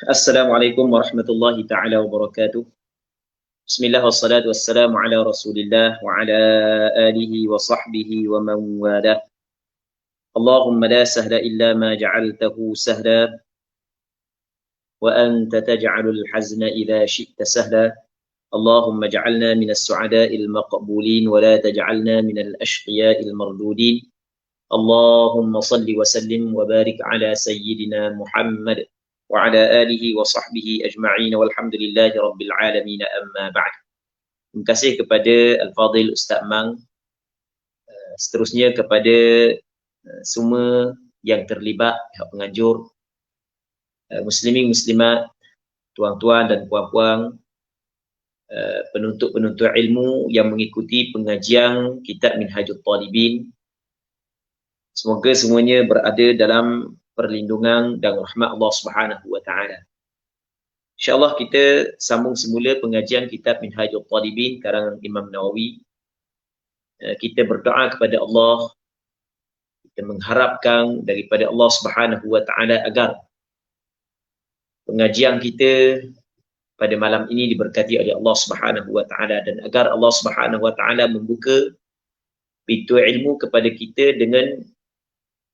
Assalamualaikum warahmatullahi ta'ala wabarakatuh. Bismillah wassalatu wassalamu ala rasulillah wa ala alihi wa sahbihi wa man wala. Allahumma la sahla illa ma ja'altahu sahla wa anta taj'alul hazna idha syi'ta sahla. Allahumma ja'alna minas su'ada'il maqbulin wa la taj'alna minal ashqiya'il mardudin. Allahumma salli wa sallim wa barik ala sayyidina Muhammad wa ala alihi wa sahbihi ajma'in walhamdulillahi rabbil alamin amma ba'd. Terima kasih kepada Al-Fadhil Ustaz Mang, seterusnya kepada semua yang terlibat, pihak penganjur, muslimin muslimat, tuan-tuan dan puan-puan, penuntut-penuntut ilmu yang mengikuti pengajian kitab Minhajul Talibin. Semoga semuanya berada dalam perlindungan dan rahmat Allah Subhanahu wa taala. InsyaAllah kita sambung semula pengajian kitab Minhajul Talibin karangan Imam Nawawi. Kita berdoa kepada Allah, kita mengharapkan daripada Allah Subhanahu wa taala agar pengajian kita pada malam ini diberkati oleh Allah Subhanahu wa taala dan agar Allah Subhanahu wa taala membuka pintu ilmu kepada kita dengan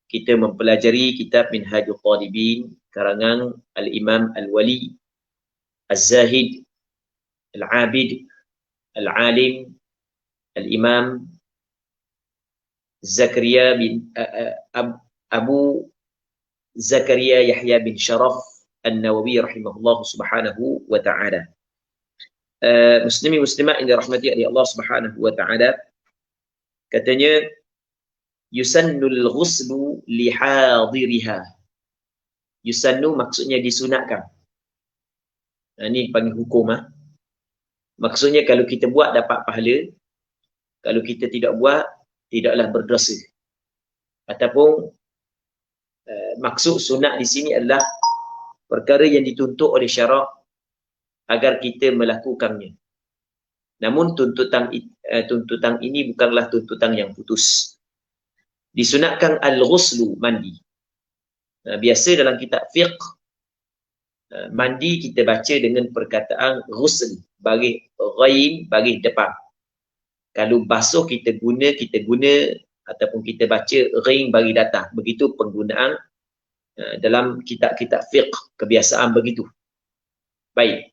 kita mempelajari kitab Minhajul Talibin karangan Al-Imam Al-Wali Az-Zahid Al-Abid Al-Alim Al-Imam Zakaria bin Abu Zakaria Yahya bin Sharaf An-Nawawi rahimahullah subhanahu wa ta'ala. Muslimin muslimat yang dirahmati oleh Allah Subhanahu wa ta'ala, katanya yusannul ghuslu li hadiriha. Yusannu maksudnya disunatkan. Ini panggil hukum. Maksudnya kalau kita buat dapat pahala, kalau kita tidak buat tidaklah berdosa. Ataupun maksud sunat di sini adalah perkara yang dituntut oleh syarak agar kita melakukannya. Namun tuntutan ini bukanlah tuntutan yang putus. Disunatkan al-ghuslu, mandi. Biasa dalam kitab fiqh, mandi kita baca dengan perkataan ghusl, baris ghain, baris depan. Kalau basuh kita guna ataupun kita baca ghain baris datang. Begitu penggunaan dalam kitab-kitab fiqh, kebiasaan begitu. Baik.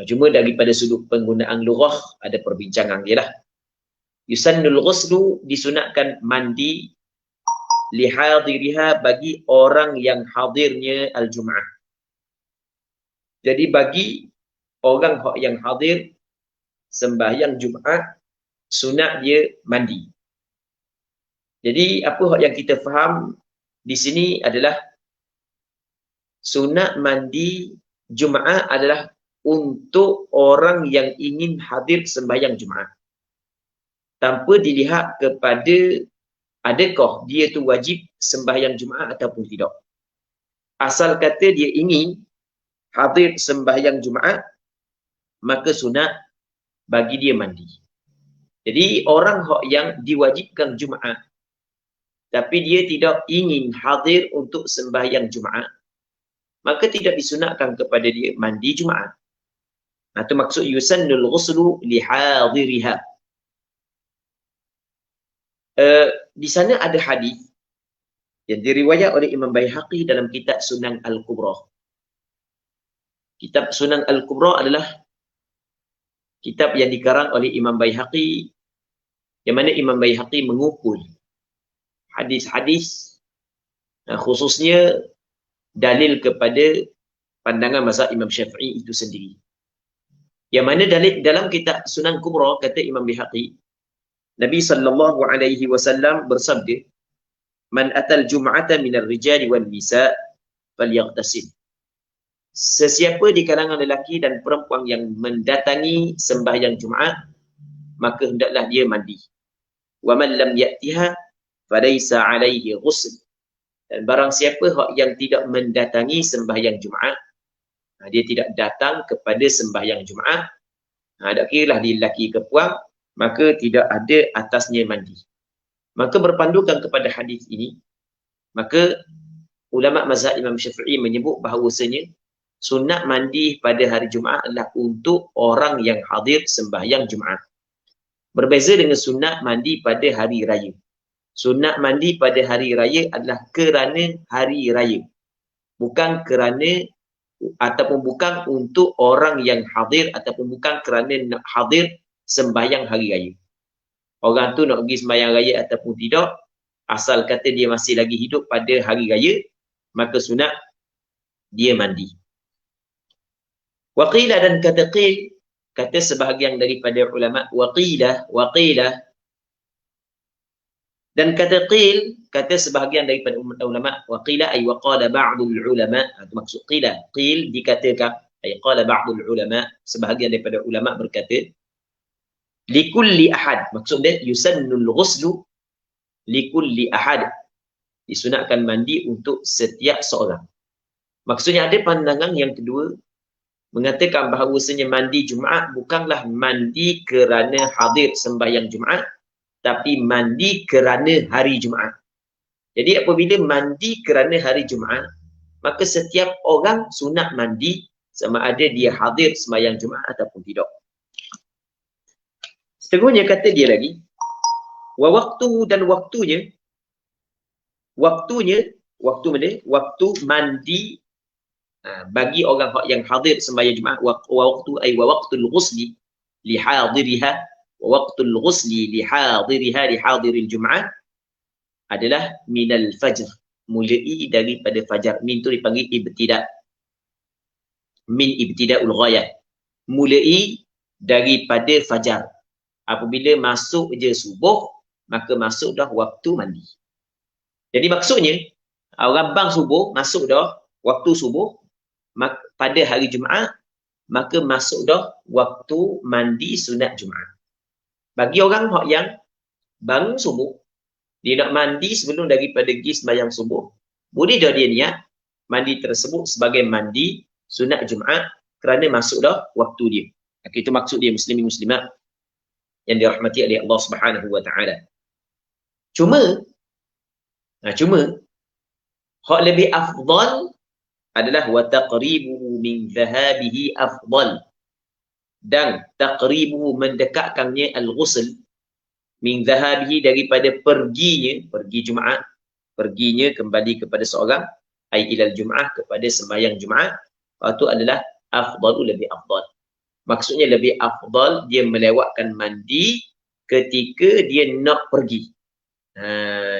Cuma daripada sudut penggunaan lughah ada perbincangan dia lah. Yusannul ghuslu, disunatkan mandi li hadiriha, bagi orang yang hadirnya al-Jum'ah. Jadi bagi orang yang hadir sembahyang Jumaat, sunat dia mandi. Jadi apa yang kita faham di sini adalah sunat mandi Jumaat adalah untuk orang yang ingin hadir sembahyang Jumaat, tanpa dilihat kepada adakah dia tu wajib sembahyang Jumaat ataupun tidak. Asal kata dia ingin hadir sembahyang Jumaat, maka sunat bagi dia mandi. Jadi orang yang diwajibkan Jumaat tapi dia tidak ingin hadir untuk sembahyang Jumaat, maka tidak disunatkan kepada dia mandi Jumaat. Itu maksud yusannul ghuslu li hadiriha. Di sana ada hadis yang diriwayat oleh Imam Baihaqi dalam kitab Sunan Al-Kubra. Kitab Sunan Al-Kubra adalah kitab yang dikarang oleh Imam Baihaqi, yang mana Imam Baihaqi mengumpul hadis-hadis, khususnya dalil kepada pandangan mazhab Imam Syafi'i itu sendiri. Yang mana dalil dalam kitab Sunan Kubra, kata Imam Baihaqi, Nabi sallallahu alaihi wasallam bersabda, "Man atal jum'ata minar rijali wan nisa falyaghtasil." Sesiapa di kalangan lelaki dan perempuan yang mendatangi sembahyang Jumaat, maka hendaklah dia mandi. Wa man lam ya'tiha falaysa alaihi ghusl. Dan barang siapa yang tidak mendatangi sembahyang Jumaat, dia tidak datang kepada sembahyang Jumaat, tak kira lah dia lelaki ke puan, maka tidak ada atasnya mandi. Maka berpandukan kepada hadis ini, maka ulama mazhab Imam Syafi'i menyebut bahawasanya sunat mandi pada hari Jumaat adalah untuk orang yang hadir sembahyang Jumaat. Berbeza dengan sunat mandi pada hari raya. Sunat mandi pada hari raya adalah kerana hari raya. Bukan kerana ataupun bukan untuk orang yang hadir ataupun bukan kerana nak hadir sembahyang hari raya. Orang tu nak pergi sembahyang raya ataupun tidak, asal kata dia masih lagi hidup pada hari raya, maka sunat dia mandi. Waqila dan kata qil, kata sebahagian daripada ulama, waqila dan kata qil, kata sebahagian daripada ulama, waqila ay waqala ba'dul ulama, itu maksud qila, qil dikatakan, ay qala ba'dul ulama, sebahagian daripada ulama berkata, likulli ahad, maksud dia yusannul ghuslu likulli ahad, disunatkan mandi untuk setiap seorang. Maksudnya ada pandangan yang kedua mengatakan bahawasanya mandi Jumaat bukanlah mandi kerana hadir sembahyang Jumaat, tapi mandi kerana hari Jumaat. Jadi apabila mandi kerana hari Jumaat, maka setiap orang sunat mandi sama ada dia hadir sembahyang Jumaat ataupun tidak. Seterusnya kata dia lagi, wa waktu dan waktu mandi bagi orang yang hadir sembahyang Jumaat, waktu ay wa waqtul ghusli li hadiriha, wa waqtul ghusli li hadiriha li hadiril Jumaat adalah minal fajr, mulai daripada fajar. Min tu dipanggil ibtida, min ibtida'ul ghayah, mulai daripada fajar. Apabila masuk je subuh, maka masuk dah waktu mandi. Jadi maksudnya, orang bang subuh, masuk dah waktu subuh, pada hari Jumaat, maka masuk dah waktu mandi sunat Jumaat. Bagi orang yang bangun subuh, dia nak mandi sebelum daripada pergi sembahyang subuh, boleh dah dia niat mandi tersebut sebagai mandi sunat Jumaat kerana masuk dah waktu dia. Itu maksud dia, muslimin muslimat yang dirahmati oleh Allah Subhanahu wa taala. Cuma hak lebih afdal adalah wa taqribuhu min dhahabihi afdal, dan taqribuhu mendekatkannya al-ghusl min dhahabihi daripada pergi Jumaat, perginya kembali kepada seorang ai ilal Jumaat, kepada sembahyang Jumaat, itu adalah afdalu, lebih afdal. Maksudnya lebih afdal dia melewatkan mandi ketika dia nak pergi.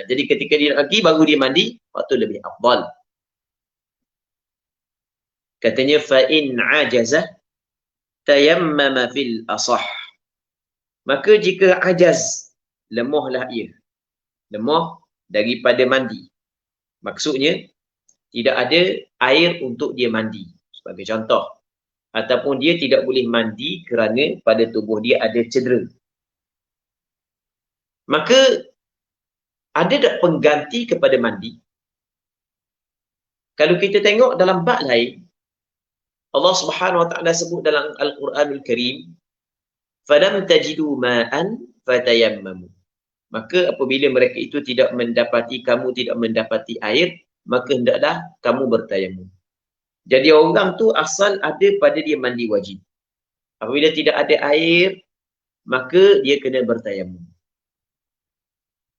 Jadi ketika dia nak pergi baru dia mandi, waktu lebih afdal. Katanya fa in ajaza tayammama fil asah. Maka jika ajaz, lemahlah ia, lemah daripada mandi. Maksudnya tidak ada air untuk dia mandi sebagai contoh, ataupun dia tidak boleh mandi kerana pada tubuh dia ada cedera. Maka ada tak pengganti kepada mandi? Kalau kita tengok dalam bab lain, Allah Subhanahu wa taala sebut dalam Al-Quranul Karim, falam tajidu ma'an fatayammamu. Maka apabila mereka itu kamu tidak mendapati air, maka hendaklah kamu bertayamum. Jadi orang tu asal ada pada dia mandi wajib. Apabila tidak ada air, maka dia kena bertayamum.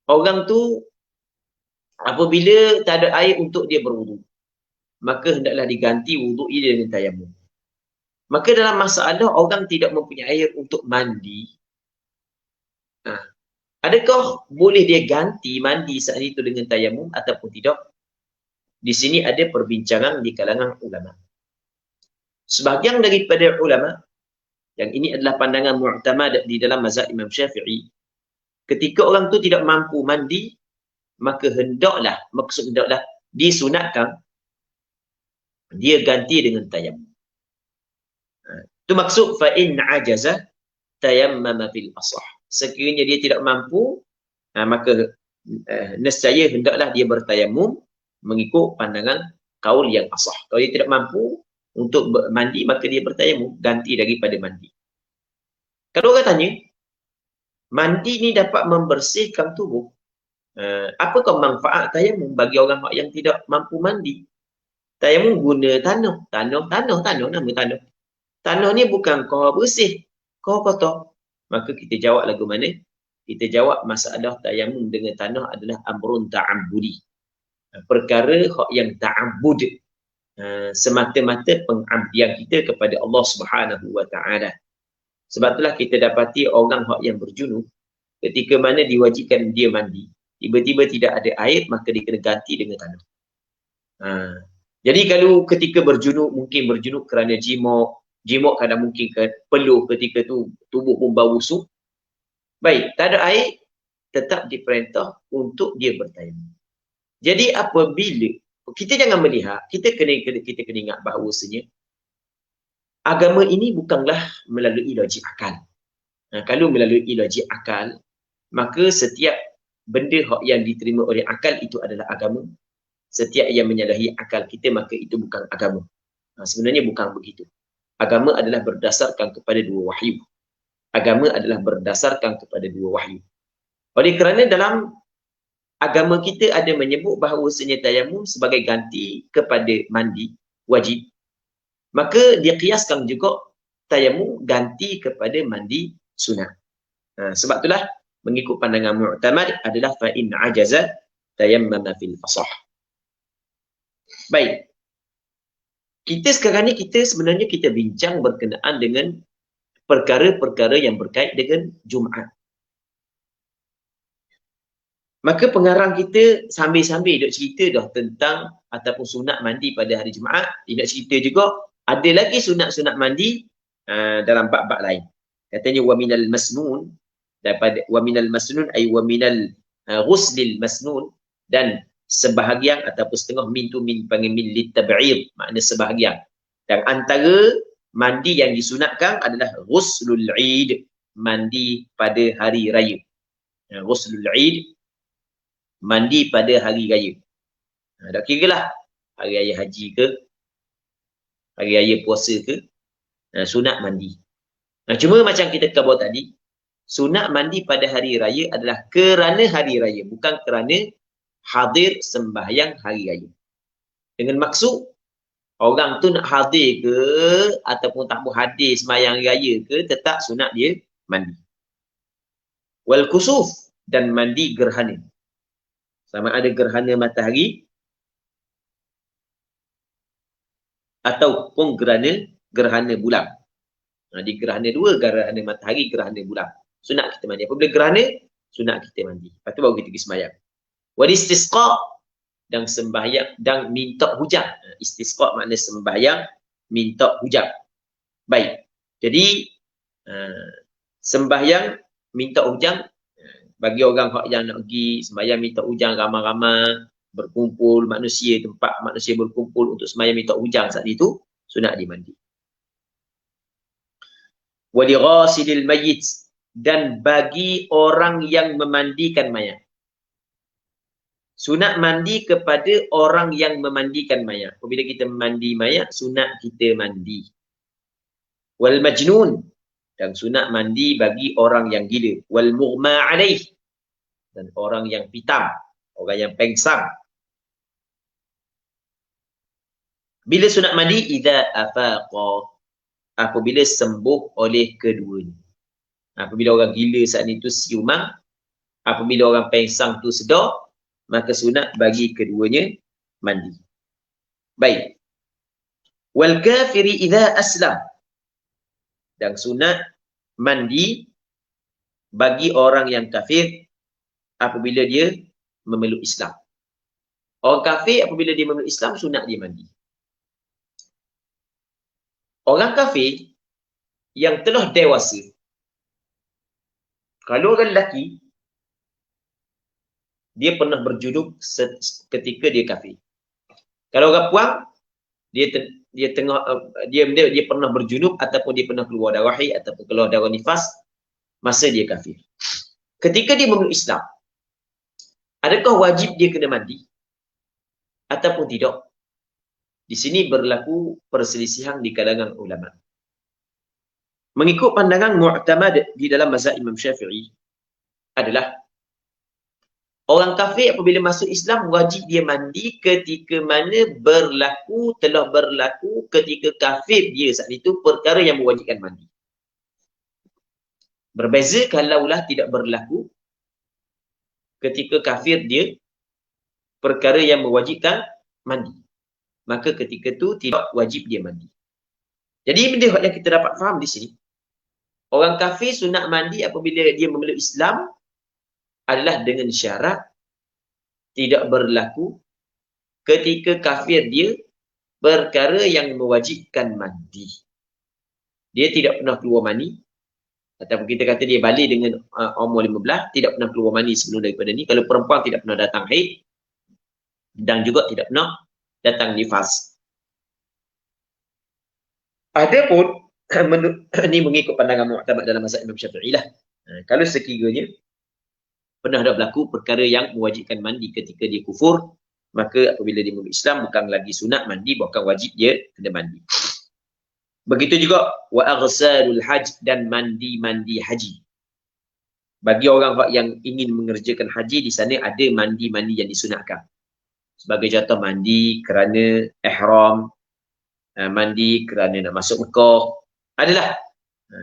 Orang tu apabila tak ada air untuk dia berwuduk, maka hendaklah diganti wuduk dia dengan tayamum. Maka dalam masalah orang tidak mempunyai air untuk mandi, adakah boleh dia ganti mandi saat itu dengan tayamum ataupun tidak? Di sini ada perbincangan di kalangan ulama. Sebahagian daripada ulama, yang ini adalah pandangan mu'tamad di dalam mazhab Imam Syafi'i, ketika orang tu tidak mampu mandi, maka hendaklah disunatkan dia ganti dengan tayamum. Itu maksud fa in ajaza tayammama fil asah. Sekiranya dia tidak mampu, maka nescaya hendaklah dia bertayamum mengikut pandangan kaul yang asah. Kalau dia tidak mampu untuk mandi, maka dia bertayamum, ganti daripada mandi. Kalau orang tanya, mandi ni dapat membersihkan tubuh, apakah manfaat tayamum bagi orang yang tidak mampu mandi? Tayamum guna tanah nama tanah. Tanah ni bukan kau bersih, kau kotor. Maka kita jawab lagu mana? Kita jawab masalah tayamum dengan tanah adalah amrun ta'abbudi. Perkara yang ta'abbud. Semata-mata pengabdian kita kepada Allah Subhanahu wa taala. Sebab itulah kita dapati orang yang berjunub ketika mana diwajibkan dia mandi, tiba-tiba tidak ada air, maka dia kena ganti dengan tanah. Jadi kalau ketika berjunub, mungkin berjunub kerana jimok kadang mungkin peluh ketika tu tubuh pun bau busuk. Baik, tak ada air, tetap diperintah untuk dia bertayamum. Jadi apabila kita jangan melihat, kita kena ingat bahawasanya agama ini bukanlah melalui logik akal. Kalau melalui logik akal, maka setiap benda yang diterima oleh akal itu adalah agama. Setiap yang menyalahi akal kita, maka itu bukan agama. Sebenarnya bukan begitu. Agama adalah berdasarkan kepada dua wahyu. Agama adalah berdasarkan kepada dua wahyu. Oleh kerana dalam agama kita ada menyebut bahawasanya tayamum sebagai ganti kepada mandi wajib, maka dia kiaskan juga tayamum ganti kepada mandi sunat. Sebab itulah mengikut pandangan mu'tamad adalah fa in ajaza tayammama fil asah. Baik. Kita sekarang ni sebenarnya kita bincang berkenaan dengan perkara-perkara yang berkait dengan Jumaat. Maka pengarang kita sambil-sambil duk cerita dah tentang ataupun sunat mandi pada hari Jumaat. Dia nak cerita juga ada lagi sunat-sunat mandi dalam bab-bab lain. Katanya wa minal masnun, daripada wa minal masnun ay wa minal ghuslil masnun, dan sebahagian ataupun setengah min tu min panggil min litab'id, makna sebahagian. Dan antara mandi yang disunatkan adalah ghuslul Eid, mandi pada hari raya. Ghuslul Eid, mandi pada hari raya. Dah kira lah hari raya haji ke, hari raya puasa ke, sunat mandi. Cuma macam kita kata tadi, sunat mandi pada hari raya adalah kerana hari raya, bukan kerana hadir sembahyang hari raya. Dengan maksud orang tu nak hadir ke ataupun tak mau hadir sembahyang raya ke, tetap sunat dia mandi. Wal kusuf, dan mandi gerhana. Sama ada gerhana matahari ataupun gerhana bulan. Di gerhana dua, gerhana matahari, gerhana bulan. Sunat kita mandi. Apabila gerhana, sunat kita mandi. Lepas tu baru kita pergi sembahyang. Wal istisqa, dan sembahyang dan minta hujan. Istisqa makna sembahyang minta hujan. Baik. Jadi sembahyang minta hujan bagi orang yang nak pergi sembahyang minta hujan ramai-ramai, berkumpul manusia, tempat manusia berkumpul untuk sembahyang minta hujan saat itu, sunat dimandi. Wa li ghasilil mayyit, dan bagi orang yang memandikan mayat. Sunat mandi kepada orang yang memandikan mayat. Apabila kita mandi mayat, sunat kita mandi. Wal majnun, dan sunat mandi bagi orang yang gila. Wal mughma alaih, dan orang yang pitam, orang yang pengsang. Bila sunat mandi? Idza afaqa, apabila sembuh oleh keduanya. Apabila orang gila saat itu siuman, apabila orang pengsang tu sedar, maka sunat bagi keduanya mandi. Baik. Wal kafiri idza aslam, dan sunat mandi bagi orang yang kafir apabila dia memeluk Islam. Orang kafir apabila dia memeluk Islam, sunat dia mandi. Orang kafir yang telah dewasa, kalau orang lelaki, dia pernah berjunub ketika dia kafir. Kalau orang puan, dia pernah berjunub ataupun dia pernah keluar darah haid ataupun keluar darah nifas masa dia kafir. Ketika dia memeluk Islam, adakah wajib dia kena mandi ataupun tidak? Di sini berlaku perselisihan di kalangan ulama. Mengikut pandangan mu'tamad di dalam mazhab Imam Syafi'i adalah Orang kafir apabila masuk Islam wajib dia mandi ketika mana telah berlaku ketika kafir dia saat itu perkara yang mewajibkan mandi. Berbeza kalaulah tidak berlaku ketika kafir dia perkara yang mewajibkan mandi. Maka ketika itu tidak wajib dia mandi. Jadi benda yang kita dapat faham di sini, orang kafir sunat mandi apabila dia memeluk Islam adalah dengan syarat tidak berlaku ketika kafir dia perkara yang mewajibkan mandi. Dia tidak pernah keluar mani, ataupun kita kata dia balik dengan umur 15, tidak pernah keluar mani sebelum daripada ni. Kalau perempuan tidak pernah datang haid dan juga tidak pernah datang nifas. Adapun ini mengikut pandangan mu'tamad dalam mazhab Imam Syafi'i lah. Kalau sekiranya pernah dah berlaku perkara yang mewajibkan mandi ketika dia kufur, maka apabila dia memeluk Islam bukan lagi sunat mandi, bukan wajib dia kena mandi. Begitu juga wa aghsalul hajj, dan mandi haji. Bagi orang yang ingin mengerjakan haji, di sana ada mandi-mandi yang disunatkan. Sebagai contoh, mandi kerana ihram, mandi kerana nak masuk Mekah. Adalah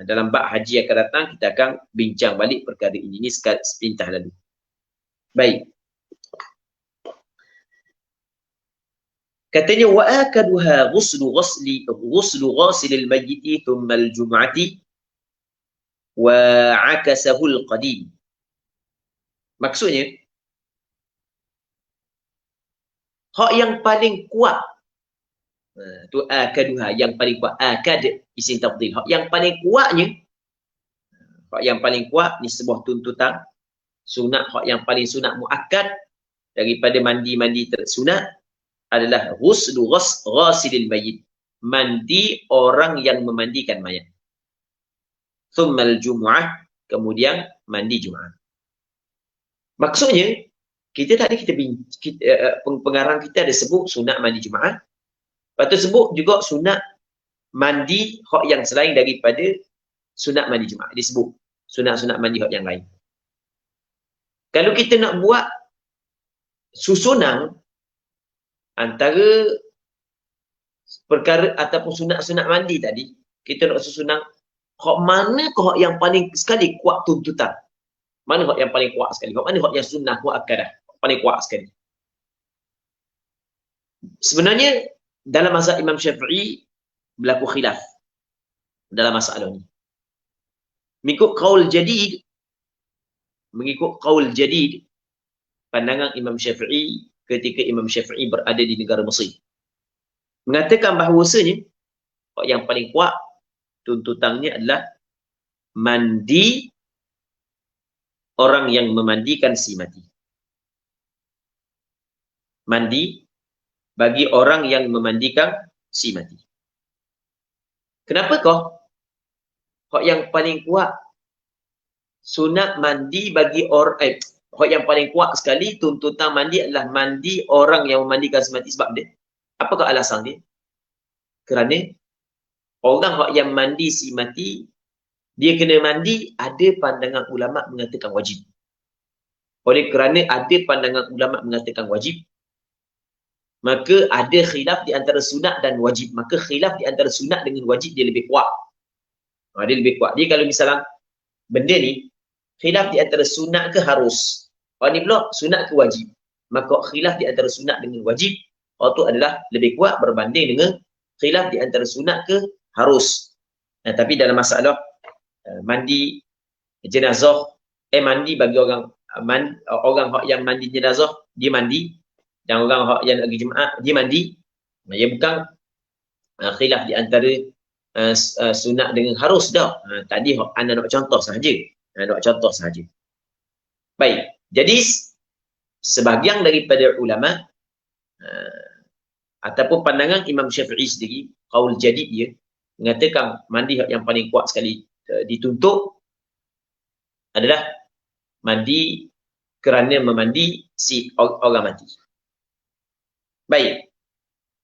dalam bab haji akan datang kita akan bincang balik perkara ini sepintah lalu. Baik. Katanya wa akaduha ghuslu ghasilil mayyit thumma al-jum'ati wa akasahu al-qadim. Maksudnya hak yang paling kuat tu akaduha, yang paling kuat, akad isim tafdhil, hak yang paling kuatnya, hak yang paling kuat ni sebuah tuntutan sunat, hak yang paling sunat muakkad daripada mandi-mandi tersunat adalah ghuslu ghasilil mayyit, mandi orang yang memandikan mayat. Thummal jumu'ah, kemudian mandi Jumaat. Maksudnya kita tadi pengarang kita ada sebut sunat mandi Jumaat. Lepas tu sebut juga sunat mandi hak yang selain daripada sunat mandi Jumaat. Disebut sunat-sunat mandi hak yang lain. Kalau kita nak buat susunan antara perkara ataupun sunat-sunat mandi tadi, kita nak susunan hak mana ke hak yang paling sekali kuat tuntutan. Mana hak yang paling kuat sekali? Hak mana hak yang sunnah muakkadah, paling kuat sekali? Sebenarnya dalam mazhab Imam Syafi'i berlaku khilaf dalam masalah ni. Mengikut qaul jadid, pandangan Imam Syafi'i ketika Imam Syafi'i berada di negara Mesir, mengatakan bahawasanya yang paling kuat tuntutannya adalah mandi orang yang memandikan si mati. Mandi bagi orang yang memandikan si mati. Kenapakah hak yang paling kuat sunat mandi bagi orang hak yang paling kuat sekali tuntutan mandi adalah mandi orang yang memandikan si mati? Sebab dia, apakah alasan dia? Kerana orang hak yang mandi si mati, dia kena mandi, ada pandangan ulama mengatakan wajib. Oleh kerana ada pandangan ulama mengatakan wajib, maka ada khilaf di antara sunat dan wajib. Maka khilaf di antara sunat dengan wajib dia lebih kuat. Dia lebih kuat. Dia kalau misalnya benda ni khilaf di antara sunat ke harus, ni pula sunat ke wajib, maka khilaf di antara sunat dengan wajib itu adalah lebih kuat berbanding dengan khilaf di antara sunat ke harus. Tapi dalam masalah mandi jenazah, mandi bagi orang yang mandi jenazah dia mandi, dan orang yang lagi Jumaat dia mandi, dia bukan khilaf di antara sunat dengan harus dah. Tadi anda nak contoh sahaja. Baik, jadi sebahagian daripada ulama ataupun pandangan Imam Syafi'i sendiri, qaul jadid dia mengatakan mandi yang paling kuat sekali dituntut adalah mandi kerana memandi si orang mati. Baik.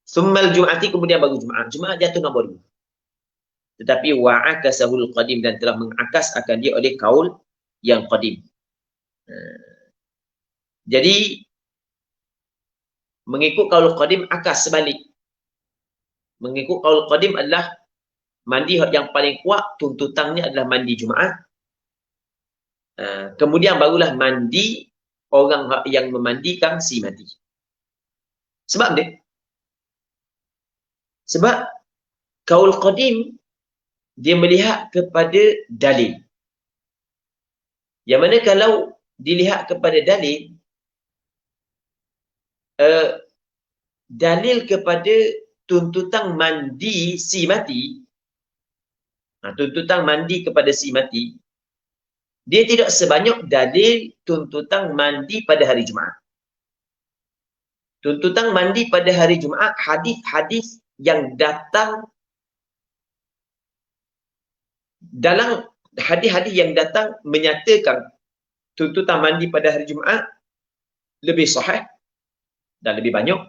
Summal Jum'ati, kemudian baru Jumaat. Jumaat jatuh nombor 2. Tetapi wa'akasahul qadim, dan telah mengakas akan dia oleh kaul yang qadim. Jadi mengikut qaul qadim akas sebalik. Mengikut qaul qadim adalah mandi yang paling kuat tuntutannya adalah mandi Jumaat. Kemudian barulah mandi orang yang memandikan si mati. Sebab dia? Sebab qaul qadim dia melihat kepada dalil. Yang mana kalau dilihat kepada dalil, dalil kepada tuntutan mandi si mati, tuntutan mandi kepada si mati, dia tidak sebanyak dalil tuntutan mandi pada hari Jumaat. Tuntutan mandi pada hari Jumaat, hadis-hadis yang datang dalam hadis-hadis yang datang menyatakan tuntutan mandi pada hari Jumaat lebih sahih dan lebih banyak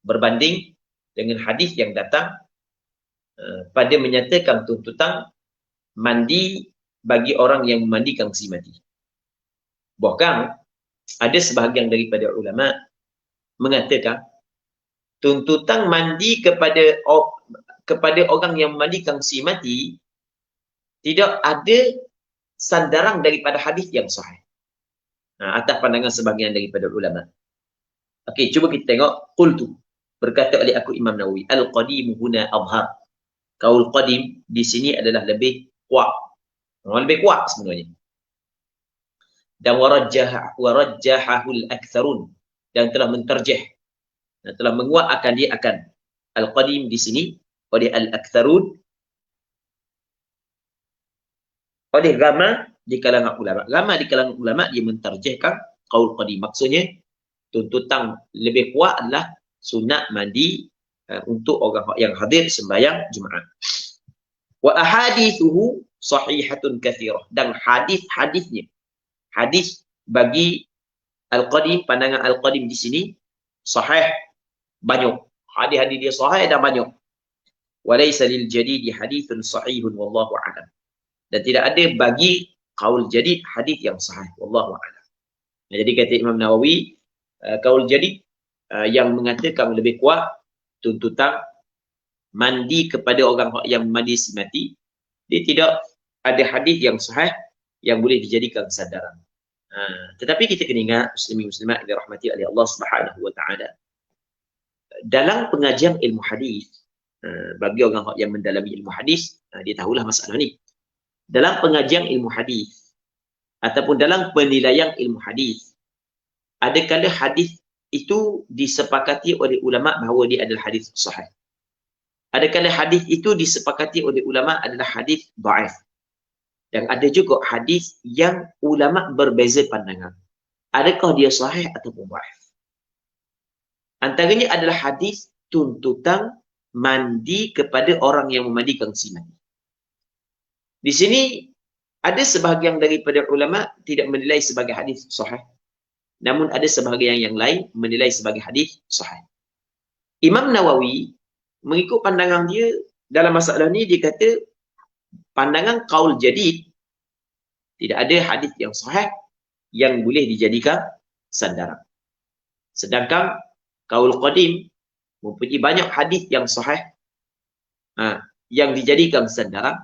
berbanding dengan hadis yang datang pada menyatakan tuntutan mandi bagi orang yang memandikan si mati. Bahkan ada sebahagian daripada ulama mengatakan tuntutan mandi kepada orang yang memandikan si mati tidak ada sandaran daripada hadis yang sahih. Atas pandangan sebahagian daripada ulama. Okey, cuba kita tengok. Qultu, berkata oleh aku Imam Nawawi, al-qadim huna adhhar. Qaul qadim di sini adalah lebih kuat. Lebih kuat sebenarnya. Dan warajjahahul aktsarun, dan telah menterjih dan telah menguatkan dia akan al-qadim di sini oleh al-aktsarun, oleh ramai di kalangan ulama. Ramai di kalangan ulama dia menterjihkan qaul qadim. Maksudnya tuntutan lebih kuat adalah sunat mandi untuk orang yang hadir sembahyang Jumaat. Wa ahadithuhu sahihatun katsirah, dan hadis-hadisnya, hadis bagi al-qadim, pandangan al-qadim di sini sahih banyak. Hadis-hadis dia sahih dan banyak. Wa laysa lil jadidi hadithun sahihun wallahu a'lam. Dan tidak ada bagi qaul jadid hadis yang sahih, wallahu a'lam. Jadi kata Imam Nawawi, qaul jadid yang mengatakan lebih kuat tuntutan mandi kepada orang yang mandi si mati, dia tidak ada hadis yang sahih yang boleh dijadikan sandaran. Tetapi kita kena ingat, muslimin muslimat yang dirahmati oleh Allah Subhanahu wa taala, dalam pengajian ilmu hadis, bagi orang yang mendalami ilmu hadis, dia tahulah masalah ni. Dalam pengajian ilmu hadis ataupun dalam penilaian ilmu hadis, adakala hadis itu disepakati oleh ulama bahawa dia adalah hadis sahih. Adakala hadis itu disepakati oleh ulama adalah hadis dhaif. Dan ada juga hadis yang ulama berbeza pandangan. Adakah dia sahih ataupun dhaif? Antaranya adalah hadis tuntutan mandi kepada orang yang memandikan si mati. Di sini ada sebahagian daripada ulama tidak menilai sebagai hadis sahih. Namun ada sebahagian yang lain menilai sebagai hadis sahih. Imam Nawawi mengikut pandangan dia dalam masalah ni, dia kata pandangan qaul jadid tidak ada hadis yang sahih yang boleh dijadikan sandaran. Sedangkan qaul qadim mempunyai banyak hadis yang sahih yang dijadikan sandaran.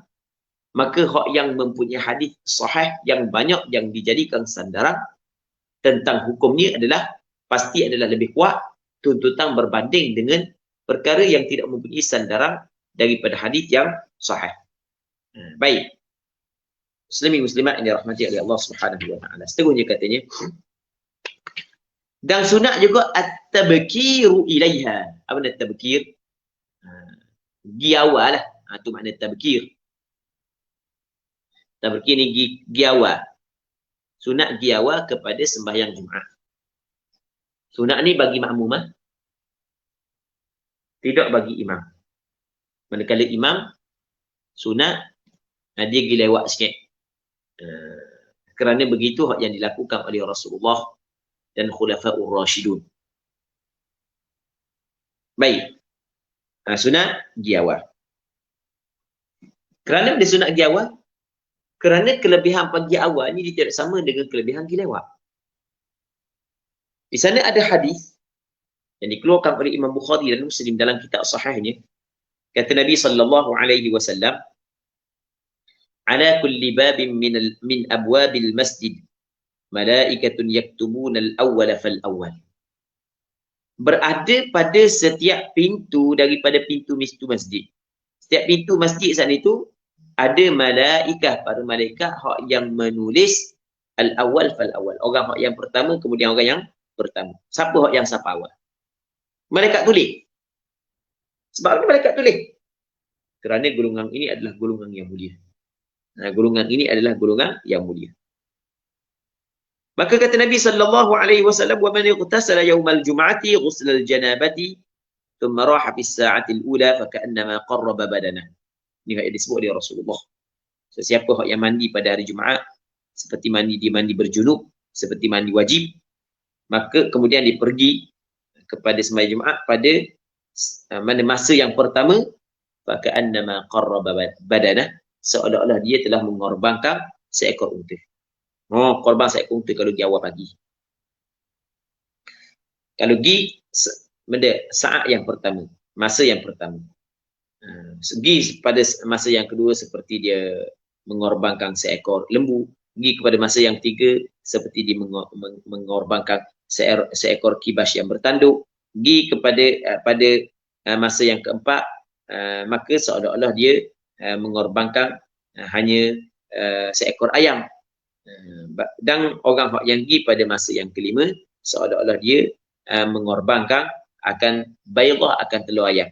Maka hak yang mempunyai hadis sahih yang banyak yang dijadikan sandaran tentang hukum ni adalah pasti adalah lebih kuat tuntutan berbanding dengan perkara yang tidak mempunyai sandaran daripada hadis yang sahih. Baik. Muslimin muslimat yang dirahmati oleh Allah Subhanahu wa taala. Seterusnya katanya, dan sunat juga at-tabkiru ilaiha. Apa makna tabkir? Giawalah. Itu makna tabkir. Tabkir ni giawa. Sunat giawa kepada sembahyang Jumaat. Sunat ni bagi makmumah, tidak bagi imam. Manakala imam, sunat dia pergi lewat sikit. Kerana begitu hak yang dilakukan oleh Rasulullah dan Khulafaur Rashidun. Baik. Sunat giawa. Kerana dia sunat giawa, kerana kelebihan pagi awal ni dia tidak sama dengan kelebihan pergi lewat. Di sana ada hadis yang dikeluarkan oleh Imam Bukhari dan Muslim dalam kitab sahihnya. Kata Nabi sallallahu alaihi wasallam, "Ala kulli babin min abwabil masjid malaikatun yaktubuna al-awwal fal-awwal." Berada pada setiap pintu daripada pintu-pintu masjid. Setiap pintu masjid saat itu ada malaikat, para malaikat hak yang menulis al-awwal fal-awwal. Orang hak yang pertama kemudian orang yang pertama. Siapa hak yang siapa awal? Malaikat tulis. Sebab apa malaikat tulis? Kerana golongan ini adalah golongan yang mulia. Golongan ini adalah golongan yang mulia. Maka kata Nabi sallallahu alaihi wasallam, "Wa man ightasala yawmal jum'ati ghusla al-janabati thumma raha fi as-sa'ati al-ula fa ka'annama qarraba badana." Ini yang disebut oleh Rasulullah. Sesiapa yang mandi pada hari Jumaat seperti mandi berjunub, seperti mandi wajib, maka kemudian dia pergi kepada sembahyang Jumaat pada mana masa yang pertama, fa ka'annama qarraba badana, seolah-olah dia telah mengorbankan seekor unta. Korban seekor unta kalau pergi awal pagi. Kalau pergi saat yang pertama, masa yang pertama. Pergi pada masa yang kedua seperti dia mengorbankan seekor lembu. Pergi kepada masa yang ketiga seperti dia mengorbankan seekor kibas yang bertanduk. Pergi pada masa yang keempat, maka seolah-olah dia mengorbankan hanya seekor ayam. Dan orang yang pergi pada masa yang kelima seolah-olah dia mengorbankan akan baydah, akan telur ayam.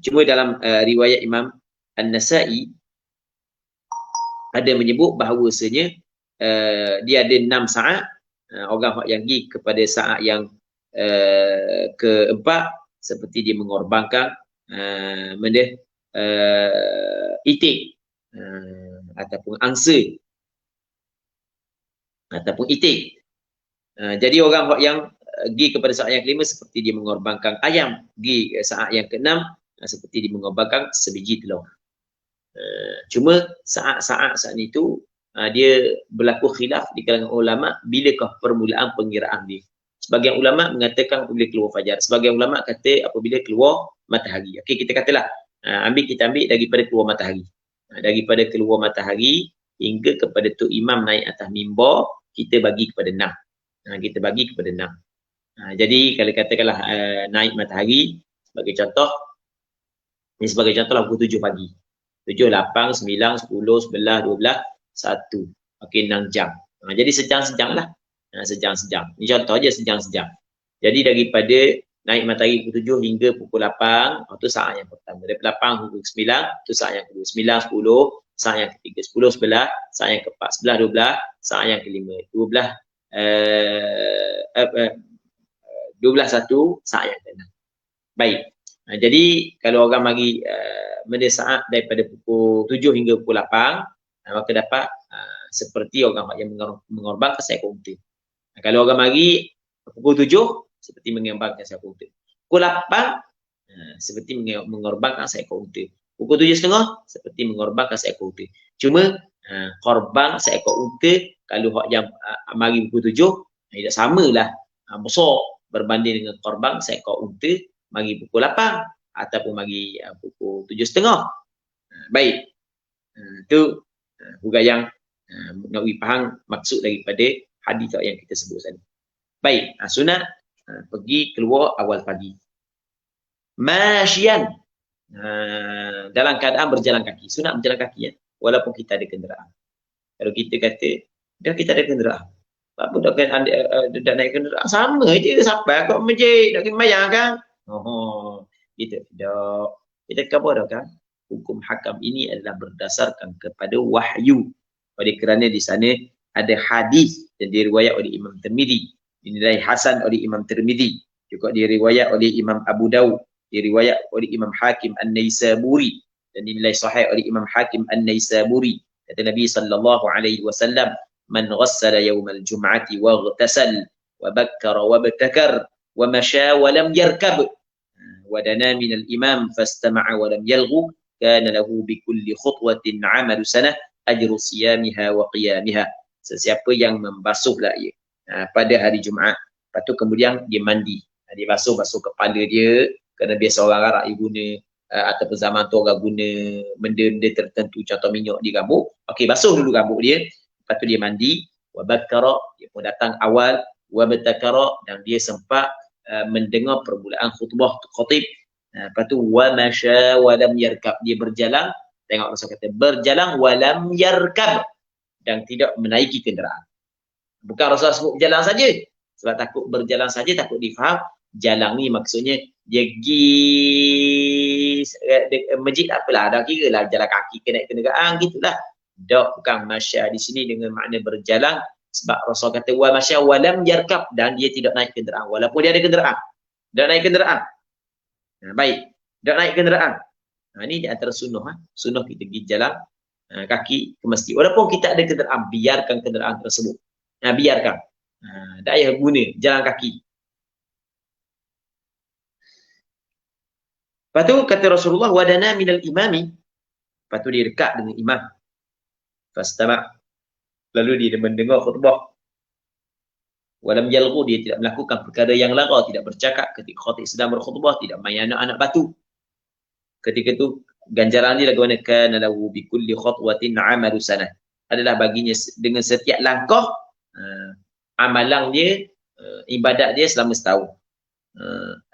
Cuma dalam riwayat Imam An-Nasa'i ada menyebut bahawasanya dia ada 6 saat. Orang yang pergi kepada saat yang keempat seperti dia mengorbankan itik ataupun angsa ataupun itik. Jadi orang yang pergi kepada saat yang kelima seperti dia mengorbankan ayam. Pergi saat yang keenam seperti dia mengorbankan sebiji telur. Cuma saat itu dia berlaku khilaf di kalangan ulama bilakah permulaan pengiraan dia. Sebagian ulama mengatakan apabila keluar fajar. Sebagian ulama kata apabila keluar matahari. Okey, kita katalah kita ambil daripada keluar matahari. Daripada keluar matahari hingga kepada tu imam naik atas mimbar, kita bagi kepada 6. Kita bagi kepada 6. Jadi kalau katakanlah naik matahari sebagai contoh, ini sebagai contoh lah pukul 7 pagi. 7, 8, 9, 10, 11, 12, 1. Okey, 6 jam. Jadi sejam-sejam lah. Sejam-sejam. Ini contoh aja sejam-sejam. Jadi daripada naik matahari pukul 7 hingga pukul 8, itu saat yang pertama. Daripada 8 hingga 9, itu saat yang kedua. 9, 10, saat yang ketiga. 10, 11, saat yang keempat. 11, 12, saat yang kelima. 12, 12, 1, saat yang keenam. Baik. Jadi kalau orang bagi saat daripada pukul 7 hingga pukul 8, maka dapat seperti orang yang mengorbankan seekor unta. Kalau orang bagi pukul 7 seperti mengorbankan seekor unta. Pukul 8 seperti mengorbankan seekor unta. Pukul 7.30 seperti mengorbankan seekor unta. Cuma korban seekor unta kalau hak yang mari pukul 7 tidak samalah besar berbanding dengan korban seekor unta mari pukul 8 ataupun mari pukul 7.30. Baik. Itu juga yang nak faham maksud daripada hadis yang kita sebut tadi. Baik, sunat pergi keluar awal pagi. Masyian, dalam keadaan berjalan kaki. Sunat berjalan kaki ya, walaupun kita ada kenderaan. Kalau kita kata dah kita ada kenderaan, apa dah naik kenderaan sama je sampai kat masjid nak sembahyang kan. Kita tidak. Kita kata dah kan, hukum hakam ini adalah berdasarkan kepada wahyu. Oleh kerana di sana ada hadis yang diriwayat oleh Imam Tirmizi, dinilai hasan oleh Imam Tirmizi, juga diriwayat oleh Imam Abu Dawud, diriwayat oleh Imam Hakim An-Naisaburi dan dinilai sahih oleh Imam Hakim An-Naisaburi. Kata Nabi sallallahu alaihi wasallam, "Man ghassala yawmal jum'ati wa ightasal wa bakkara wa btakar wa masya wa lam yarkab wa dana min al-imam fastama'a wa lam yalghu kana lahu bi kulli khutwatin 'amalu sanah ajru siyamiha wa qiyamiha." Sesiapa yang membasuhlah ia pada hari Jumaat, Lepas tu kemudian dia mandi. Dia basuh kepala dia, kerana biasa orang Arab guna ataupun zaman tu orang guna benda-benda tertentu, contoh minyak di rambut. Okey, basuh dulu rambut dia, lepas tu dia mandi. Wa bakkara, dia pun datang awal. Wa batakara, dan dia sempat mendengar permulaan khutbah khatib. Lepas tu wa masya wa lam yarkab, dia berjalan. Tengok Rasul kata berjalan wa lam yarkab, dan tidak menaiki kenderaan. Bukan Rasul sebut berjalan saja, sebab takut berjalan saja takut difaham jalan ni maksudnya dia pergi masjid, apalah, dah kira lah jalan kaki ke naik kenderaan gitulah. Dak, bukan masya di sini dengan makna berjalan, sebab Rasul kata wa masya wa lam yarkab, dan dia tidak naik kenderaan walaupun dia ada kenderaan. Tak naik kenderaan. Baik, tak naik kenderaan. Ini di antara sunnah. Sunnah kita pergi jalan kaki ke masjid. Walaupun kita ada kenderaan, biarkan kenderaan tersebut. Biarkan. Tak payah guna jalan kaki. Lepas tu kata Rasulullah, wadana minal imami. Lepas tu dia dekat dengan imam. Fastama'. Lalu dia mendengar khutbah. Walam yalghu, dia tidak melakukan perkara yang lara, tidak bercakap ketika khatib sedang berkhutbah, tidak main anak-anak batu. Ketika tu ganjaran dia bagaimana? Kana lahu bi kulli khatwatin 'amalu sanah. Adalah baginya dengan setiap langkah amalan dia, ibadat dia selama setahun.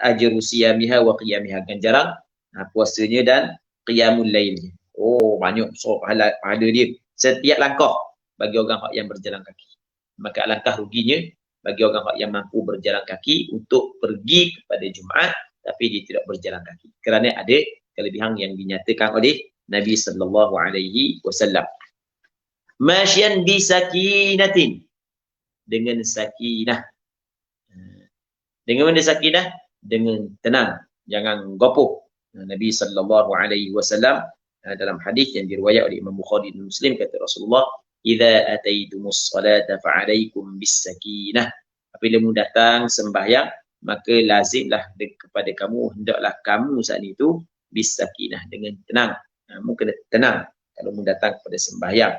Ajru siyamiha wa qiyamiha, ganjaran puasanya dan qiyamul lailnya. Oh, banyak pahala dia setiap langkah bagi orang yang berjalan kaki. Maka alangkah ruginya bagi orang yang mampu berjalan kaki untuk pergi kepada Jumaat tapi dia tidak berjalan kaki, kerana ada kelebihan yang dinyatakan oleh Nabi sallallahu alaihi wasallam. Masyan bi sakinatin, dengan sakinah. Dengan mana sakinah? Dengan tenang, jangan gopoh. Nabi sallallahu alaihi wasallam dalam hadis yang diriwayatkan oleh Imam Bukhari dan Muslim kata Rasulullah, "Idza ataitumus salata fa'alaikum bis sakinah." Apabila kamu datang sembahyang, maka lazimlah kepada kamu, hendaklah kamu saat itu bis sakinah, dengan tenang. Kamu kena tenang kalau kamu datang kepada sembahyang.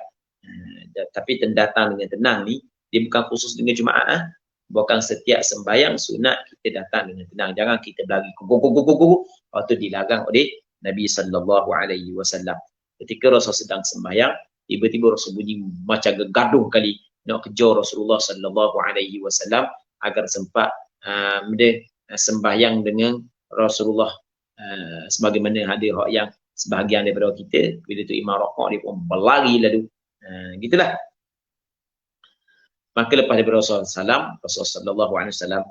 Tapi datang dengan tenang ni dia bukan khusus dengan Jumaat. Bukan setiap sembahyang sunat kita datang dengan tenang. Jangan kita berlari kuku. Waktu dilarang oleh Nabi sallallahu alaihi wasallam. Ketika Rasul sedang sembahyang, tiba-tiba Rasul bunyi macam gaduh kali nak kejar Rasulullah sallallahu alaihi wasallam agar sempat sembahyang dengan Rasulullah. Sebagaimana ada hak yang sebahagian daripada kita bila tu imam rakaat dia pun berlari lalu. Gitulah. Maka lepas daripada Rasulullah sallallahu alaihi wasallam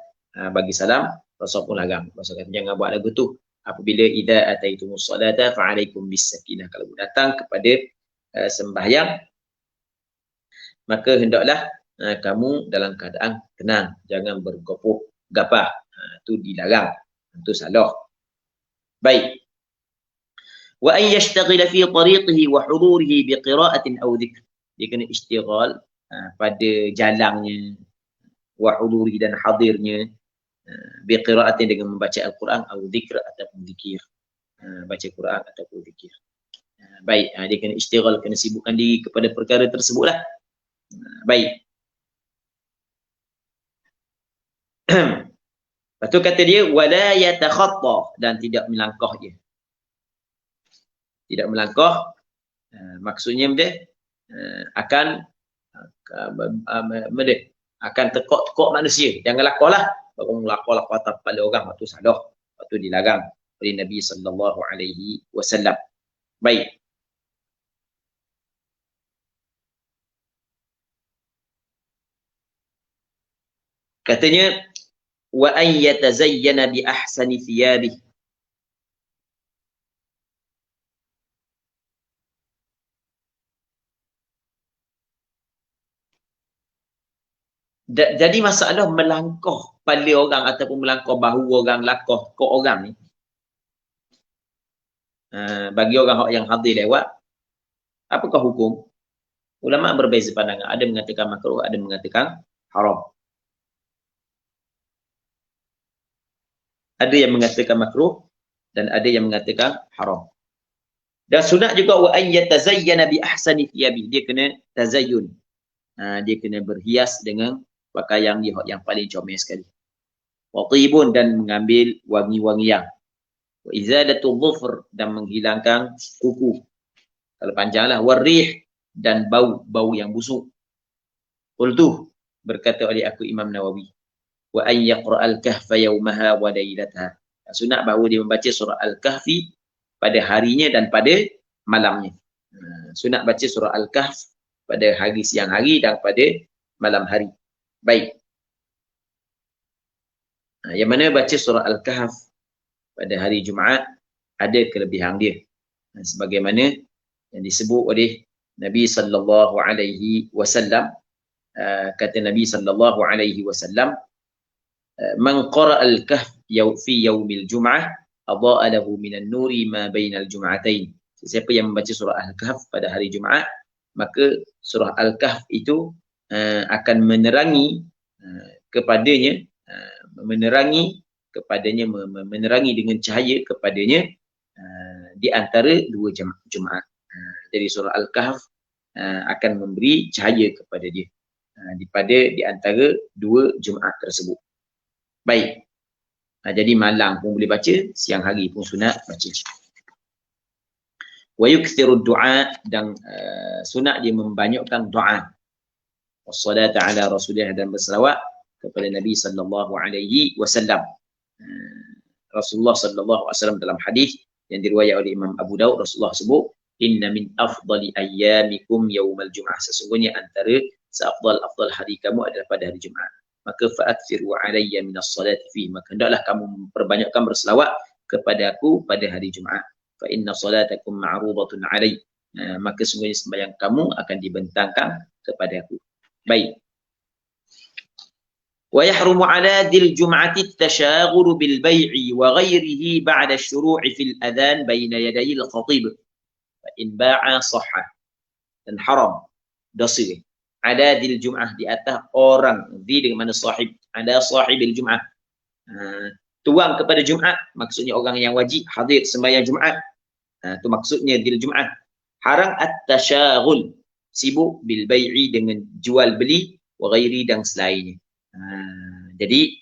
bagi salam, Rasul pun larang. Rasul kata jangan buat lagu tu. Apabila idza ataitumus salata fa'alaikum bis sakinah, kalau datang kepada sembahyang maka hendaklah kamu dalam keadaan tenang, jangan bergopoh gapah. Itu dilarang, itu salah. Baik. Wa an yashtaghila fi tariqihi wa hudurihi bi qira'atin aw dhikr. Dia kena istighal pada jalannya, wa hudurihi dan hadirnya, bi qira'atin dengan membaca Al-Quran atau dhikr ataupun zikir. Baca Quran ataupun zikir. Baik, dia kena istighal, kena sibukkan diri kepada perkara tersebutlah. Baik. Lepas tu kata dia wala yatakhatta, dan tidak melangkah dia. Tidak melangkah maksudnya akan tekuk-tekuk manusia. Jangan lakulah. Baru lakulah atas kepala orang, waktu salah. Waktu dilarang oleh Nabi sallallahu alaihi wasallam. Baik. Katanya wa an yatazayyana bi ahsani thiyabihi. Jadi masalah melangkah kepala orang ataupun melangkah bahu orang, langkah kok orang ni, bagi orang yang hadir lewat, apakah hukum? Ulama berbeza pandangan. Ada mengatakan makruh, ada mengatakan haram. Ada yang mengatakan makruh dan ada yang mengatakan haram. Dan sunat juga wa an yatazayyana bi ahsani thiyabi. Dia kena tazayyun. Dia kena berhias dengan pakaian dia yang paling comel sekali. wa tibun dan mengambil wangi-wangian, wa izadatul dhufr dan menghilangkan kuku kalau panjanglah, warih dan bau yang busuk. Qultu berkata oleh aku Imam Nawawi, wa an yaqra'al kahfa yawmaha wa lailataha. Sunat bahawa dia membaca surah Al-Kahfi pada harinya dan pada malamnya. Sunat baca surah Al-Kahf pada hari siang hari dan pada malam hari. Baik. Yang mana baca surah Al-Kahf pada hari Jumaat ada kelebihan dia. Sebagaimana yang disebut oleh Nabi sallallahu alaihi wasallam, kata Nabi sallallahu alaihi wasallam, man qara al-kahf fi yaumil jum'ah adha'a lahu minan nuri ma bainal jum'atain. Siapa yang membaca surah Al-Kahf pada hari Jumaat, maka surah Al-Kahf itu akan menerangi kepadanya, menerangi dengan cahaya kepadanya di antara dua Jumaat. Jadi surah Al-Kahf akan memberi cahaya kepada dia di antara dua Jumaat tersebut. Baik. Jadi malam pun boleh baca, siang hari pun sunat baca. Wa yukthiru du'a, dan sunat dia membanyakkan doa. Wassalatu ala Rasulillah, dan berselawat kepada Nabi sallallahu alaihi wasallam. Rasulullah sallallahu alaihi wasallam dalam hadis yang diriwayatkan oleh Imam Abu Daud, Rasulullah sebut, inna min afdali ayyamikum yaumal jum'ah. Sesungguhnya antara seafdal hari kamu adalah pada hari Jumaat. Maka fa'akthiru alayya minas salati fi, maka hendaklah kamu memperbanyakkan berselawat kepada aku pada hari Jumaat. Fa inna salatakum ma'rudatun alai, maka sesungguhnya sembahyang kamu akan dibentangkan kepada aku. Baik. Wa yahrumu ala dil jum'ati at-tashaghul bil bai'i wa ghairihi ba'da asy-syuru'i fil adhan baina yaday al-khatib. Fa in ba'a sahha, dan haram dosa ada dil jum'ah, di atas orang, di dengan mana sahib, ada sahibil jum'ah, tuang kepada Jumaat, maksudnya orang yang wajib hadir sembahyang Jumaat, itu maksudnya dil jum'ah. Haram at-tashaghul, sibuk bil bai'i, dengan jual beli, wa ghairi, dan selainnya. Jadi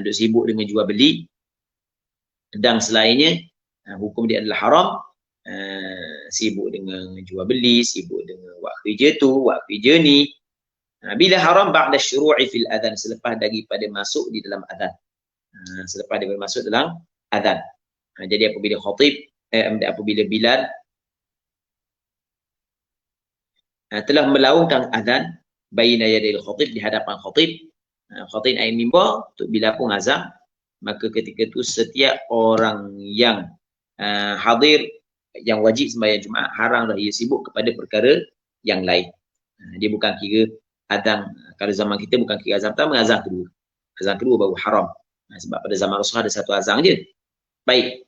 duk sibuk dengan jual beli dan selainnya, hukum dia adalah haram. Sibuk dengan jual beli, sibuk dengan buat kerja tu, buat kerja ni. Bila haram ba'da syuru'i fil adhan, selepas daripada masuk di dalam adhan. Selepas daripada masuk dalam adhan. Jadi apabila khatib, apabila Bilal telah melaungkan adhan baina yadil khatib, di hadapan khatib, khatib naik mimbar untuk Bilal pun azan, maka ketika itu setiap orang yang hadir yang wajib sembahyang Jumaat, haramlah ia sibuk kepada perkara yang lain. Dia bukan kira azan, kalau zaman kita bukan kira azan pertama, azan kedua. Azan kedua baru haram. Sebab pada zaman Rasulullah ada satu azan je. Baik.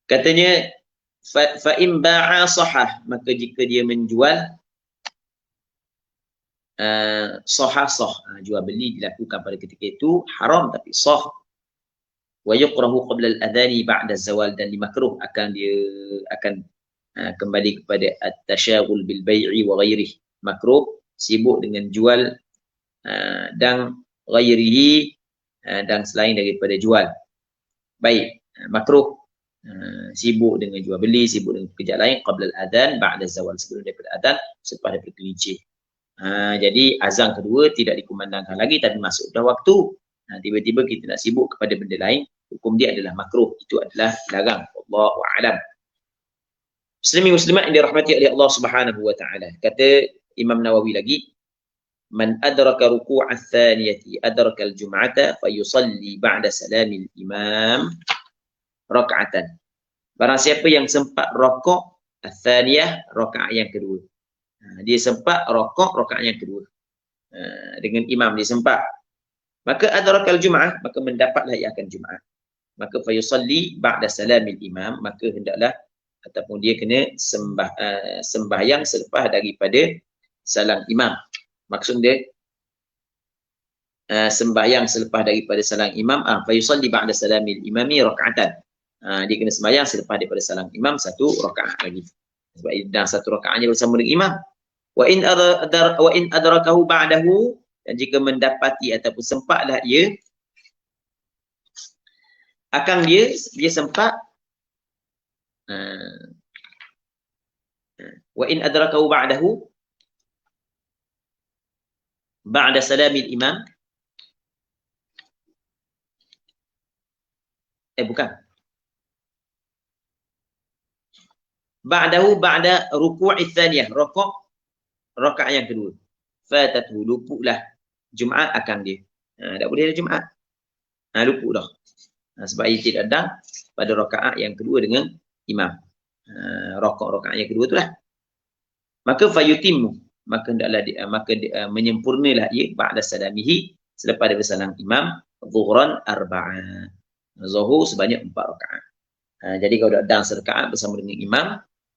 Katanya fa in ba'a sahah, maka jika dia menjual sahah, jual beli dilakukan pada ketika itu haram tapi sah. Wa yuqrahu qabla al-adhani ba'da az-zawal, dan dimakruh dia akan kembali kepada at-tashaghul bil bai'i wa ghairihi. Makruh sibuk dengan jual dan ghairihi, dan selain daripada jual. Baik, makruh sibuk dengan jual beli, sibuk dengan pekerjaan lain qabla al-adhan ba'da az-zawal, sebelum daripada adhan, selepas daripada gelincir. Jadi azan kedua tidak dikumandangkan lagi, tapi masuk dah waktu, tiba-tiba kita nak sibuk kepada benda lain, hukum dia adalah makruh, itu adalah larang. Wallahu a'lam. Muslimin muslimat yang dirahmati oleh Allah Subhanahu wa taala. Kata Imam Nawawi lagi, man adraka ruku'a tsaniyati adraka al-jum'ata fayusalli ba'da salamil imam rak'atan. Barang siapa yang sempat rakaat ats-tsaniyah, rakaat yang kedua. Dia sempat rakaat yang kedua. Dengan imam dia sempat. Maka adrakal jum'ah, maka mendapatlah ia akan Jumaat. Maka fayusalli ba'da salamil imam, maka hendaklah ataupun dia kena sembahyang selepas daripada salam imam. Maksud dia sembahyang selepas daripada salam imam, fayusalli ba'da salamil imami rak'atan. Dia kena sembahyang selepas daripada salam imam satu rakaat lagi. Sebab dah satu rakaatnya bersama dengan imam. Wa in adrakahu ba'dahu dan jika mendapati ataupun sempatlah ia akan dia sempat wa in adrakahu ba'da salamil imam bukan ba'da ruku'i tsaniyah, rakaat yang kedua, fatatuhu, luputlah Jumaat akan dia. Tak boleh ada Jumaat. Luput dah. Sebab ia tidak datang pada rakaat yang kedua dengan imam. Rakaat yang kedua itulah. Maka fayutimmu, maka hendaklah menyempurnalah ia ba'da salamihi, selepas daripada salam imam, zuhran arba'a. Zuhur sebanyak 4 rakaat. Jadi kalau dah datang serakaat bersama dengan imam,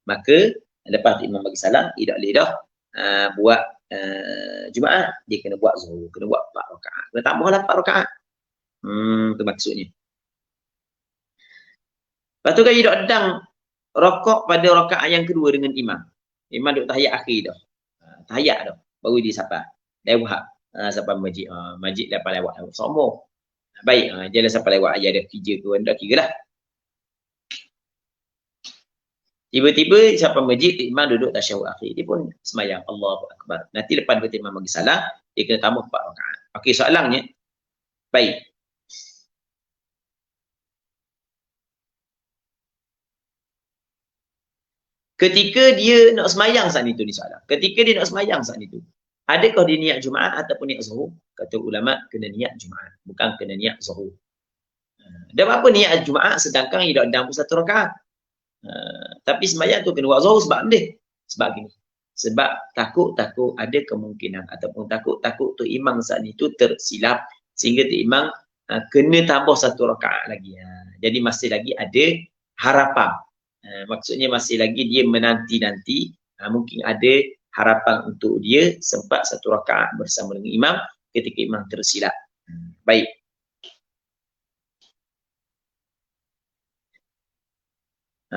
maka lepas imam bagi salam, tidak boleh dah buat Jumaat. Dia kena buat zuhur, kena buat 4 rakaat. Kena tambahlah 4 rakaat. Itu maksudnya. Lepas tu kan dia duduk datang rokok pada rakaat yang kedua dengan imam. Imam duduk tahiyat akhir dah. Tahiyat dah. Baru dia sampai. Lewat. Sampai masjid. Masjid lepas lewat. Sombong. Baik. Jalan sampai lewat. Ajar dia kerja ke. Tak kira lah. Tiba-tiba sampai masjid, imam duduk tasyahud akhir. Dia pun semayang. Allahu Akbar. Nanti lepas daripada imam bagi salam, dia kena tambah 4 rakaat. Okey, soalannya. Baik. Ketika dia nak semayang saat itu, ni soalan. Ketika dia nak semayang saat itu, adakah dia niat Jumaat ataupun niat Zuhur? Kata ulama, kena niat Jumaat. Bukan kena niat Zuhur. Dan apa niat Jumaat sedangkan dia dah dalam 1 rakaat? Tapi semayang tu kena buat Zuhur sebab dia. Sebab gini. Sebab takut ada kemungkinan ataupun takut tu imam saat itu tersilap sehingga tu imam kena tambah 1 rakaat lagi. Jadi masih lagi ada harapan. Maksudnya masih lagi dia menanti-nanti, mungkin ada harapan untuk dia sempat 1 rakaat bersama dengan imam ketika imam tersilap. Baik.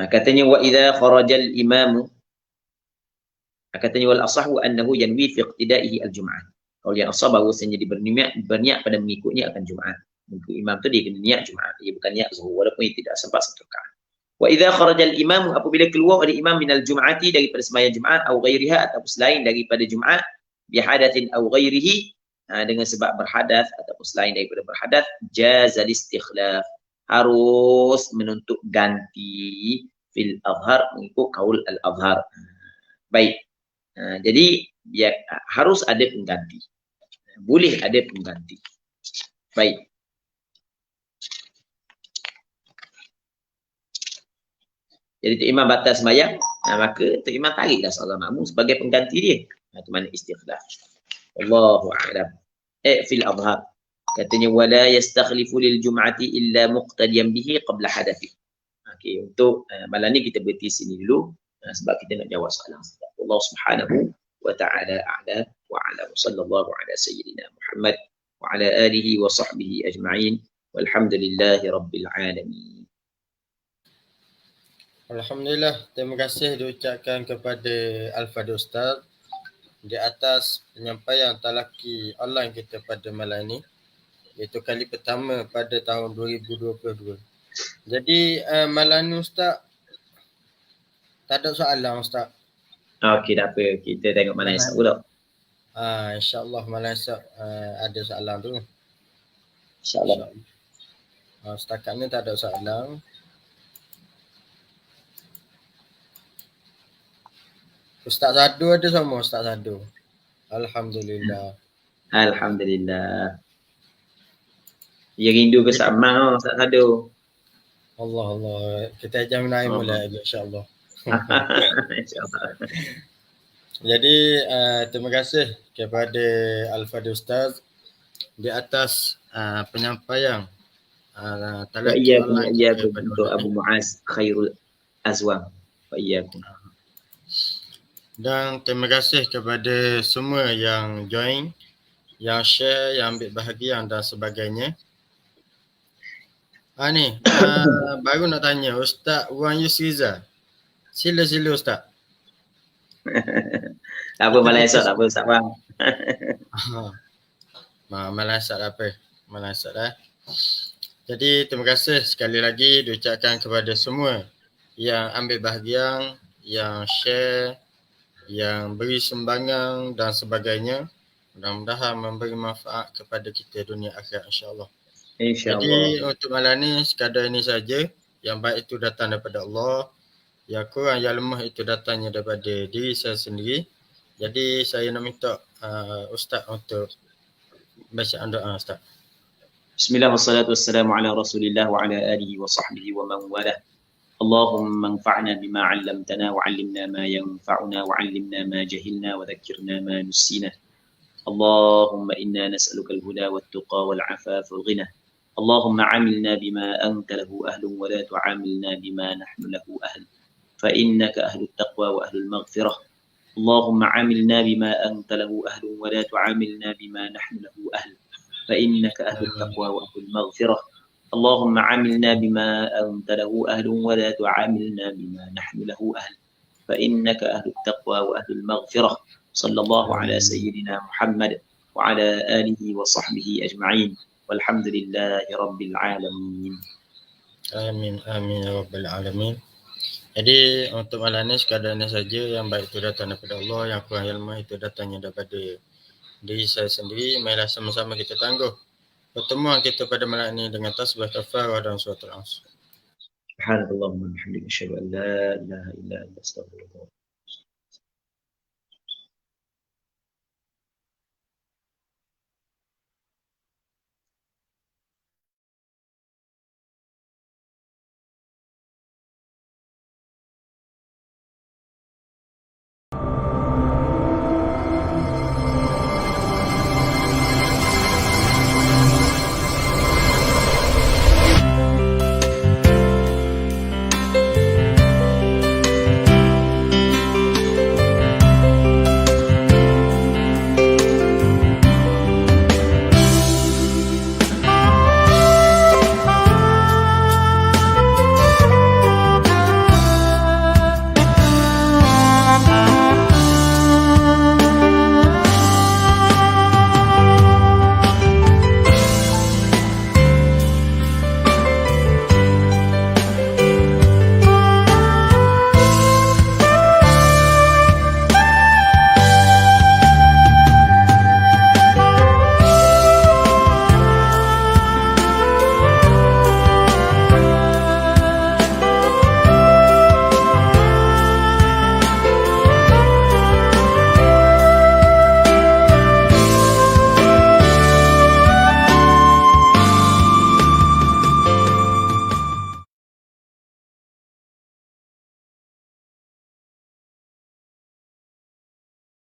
Katanya wa idza kharajal imam, katanya wal asahhu annahu yanwi fi iqtidaihi al-jum'ah. Kalau yang asah bahawasanya dia berniat pada mengikutnya akan Jumaat. Mengikut imam tu dia kena niat Jumaat, dia bukan niat Zuhur walaupun dia tidak sempat 1 rakaat. Wa idza kharajal imam, apabila keluar oleh imam minal jum'ati, daripada sembahyang Jumaat, atau ghairiha, atau selain daripada Jumaat, bi hadatsin aw ghairihi, dengan sebab berhadas ataupun selain daripada berhadas, jazal istikhlaf, harus menuntut ganti fil azhar, mengikut kaul al-azhar. Baik. Jadi harus ada pengganti. Boleh ada pengganti. Baik. Jadi Tok Imam batal sembahyang, maka Tok Imam tariklah seorang makmum sebagai pengganti dia. Itu mana istikhlaf. Wallahu a'lam. Fil azhar. Katanya wala yastakhlifu lil jum'ati illa muqtadiyan bihi qabla hadathi. Okey, untuk malam ni kita berhenti sini dulu sebab kita nak jawab soalan. Allah Subhanahu wa ta'ala a'la wa a'lam. Sallallahu ala sayyidina Muhammad wa ala alihi wa sahbihi ajma'in. Walhamdulillahi rabbil alamin. Alhamdulillah, terima kasih diucapkan kepada Al-Fadhil Ustaz di atas penyampaian talaki online kita pada malam ini, iaitu kali pertama pada tahun 2022. Jadi malam ni Ustaz tak ada soalan Ustaz. Okey, tak apa. Kita tengok malam esok pula. InsyaAllah malam esok ada soalan tu. InsyaAllah. Setakat ni tak ada soalan. Ustaz Sadu ada sama Ustaz Sadu. Alhamdulillah. Alhamdulillah. Dia rindu ke sama Ustaz Sadu. Allah. Kita ajar menaik mulai lagi insyaAllah. InsyaAllah. Jadi terima kasih kepada Al-Fadhil Ustaz di atas penyampaian talaki online untuk Abu Muaz Khairul Azwam. Wa iyyakum. Dan terima kasih kepada semua yang join, yang share, yang ambil bahagian dan sebagainya. Baru nak tanya Ustaz Wan Yusriza. Sila Ustaz. Tak apa malam esok, tak apa Ustaz Wan. Malam Asad apa? Malam Asad lah. Jadi terima kasih sekali lagi diucapkan kepada semua yang ambil bahagian, yang share, yang beri sumbangan dan sebagainya. Mudah-mudahan memberi manfaat kepada kita dunia akhirat insya-Allah. Jadi untuk malam ni sekadar ini saja. Yang baik itu datang daripada Allah. Yang kurang, yang lemah itu datangnya daripada diri saya sendiri. Jadi saya nak minta Ustaz untuk bacaan doa Ustaz. Bismillah wassalatu wassalamu ala rasulillah wa ala alihi wa sahbihi wa man walah. اللهم انفعنا بما علمتنا وعلمنا ما ينفعنا وعلمنا ما جهلنا وذكرنا ما نسينا. اللهم إنا نسألك الهدى والتقى والعفاف والغنى. اللهم عاملنا بما أنت له أهل ولا تعاملنا بما نحن له أهل، فإنك أهل التقوى وأهل المغفرة. اللهم عاملنا بما أنت له أهل ولا تعاملنا بما نحن له أهل، فإنك أهل التقوى وأهل المغفرة. اللهم عاملنا بما أنت له أهل ولا تعاملنا بما نحن له أهل، فإنك أهل التقوى وأهل المغفرة. صلى الله على سيدنا محمد وعلى آله وصحبه أجمعين، والحمد لله رب العالمين. Amin, amin ya rabbal alamin. Jadi untuk malam ni sekadar ini saja. Yang baik itu datang daripada Allah, yang kurang yang lemah itu datangnya daripada diri saya sendiri. Marilah sama-sama kita tangguh pertemuan kita pada malam ini dengan tasbih kafarah dan suratul Asr. Subhanallahumma wa bihamdika asyhadu an la ilaha illa anta astaghfiruka wa atubu ilaik.